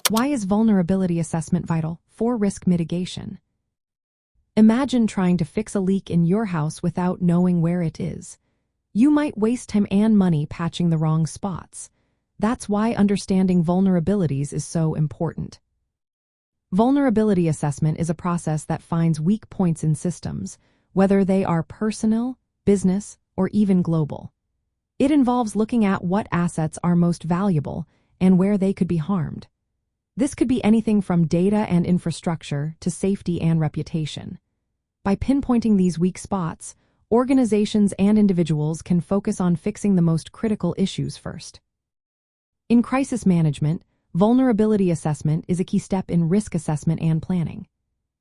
Why is vulnerability assessment vital for risk mitigation? Imagine trying to fix a leak in your house without knowing where it is. You might waste time and money patching the wrong spots. That's why understanding vulnerabilities is so important. Vulnerability assessment is a process that finds weak points in systems, whether they are personal, business, or even global. It involves looking at what assets are most valuable and where they could be harmed. This could be anything from data and infrastructure to safety and reputation. By pinpointing these weak spots, organizations and individuals can focus on fixing the most critical issues first. In crisis management, vulnerability assessment is a key step in risk assessment and planning.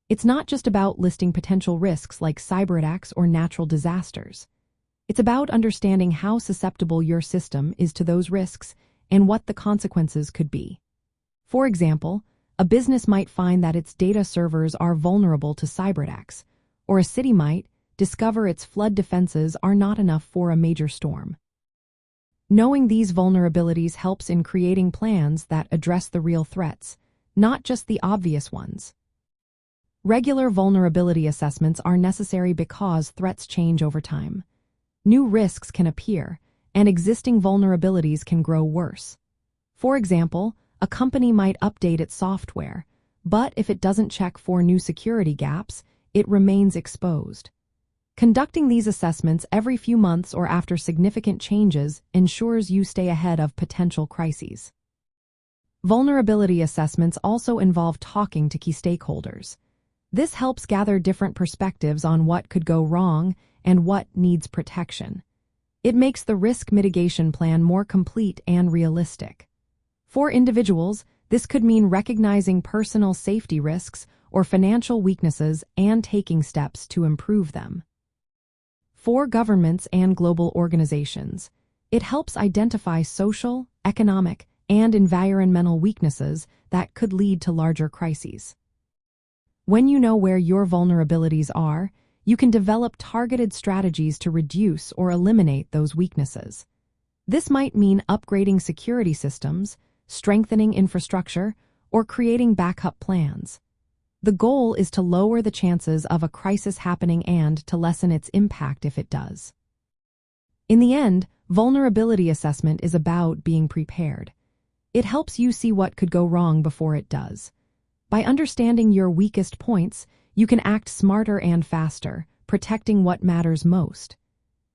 It's not just about listing potential risks like cyberattacks or natural disasters. It's about understanding how susceptible your system is to those risks and what the consequences could be. For example, a business might find that its data servers are vulnerable to cyberattacks, or a city might discover its flood defenses are not enough for a major storm. Knowing these vulnerabilities helps in creating plans that address the real threats, not just the obvious ones. Regular vulnerability assessments are necessary because threats change over time. New risks can appear, and existing vulnerabilities can grow worse. For example, a company might update its software, but if it doesn't check for new security gaps, it remains exposed. Conducting these assessments every few months or after significant changes ensures you stay ahead of potential crises. Vulnerability assessments also involve talking to key stakeholders. This helps gather different perspectives on what could go wrong and what needs protection. It makes the risk mitigation plan more complete and realistic. For individuals, this could mean recognizing personal safety risks or financial weaknesses and taking steps to improve them. For governments and global organizations, it helps identify social, economic, and environmental weaknesses that could lead to larger crises. When you know where your vulnerabilities are, you can develop targeted strategies to reduce or eliminate those weaknesses. This might mean upgrading security systems, strengthening infrastructure, or creating backup plans. The goal is to lower the chances of a crisis happening and to lessen its impact if it does. In the end, vulnerability assessment is about being prepared. It helps you see what could go wrong before it does. By understanding your weakest points, you can act smarter and faster, protecting what matters most.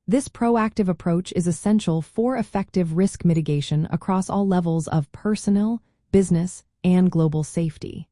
This proactive approach is essential for effective risk mitigation across all levels of personal, business, and global safety.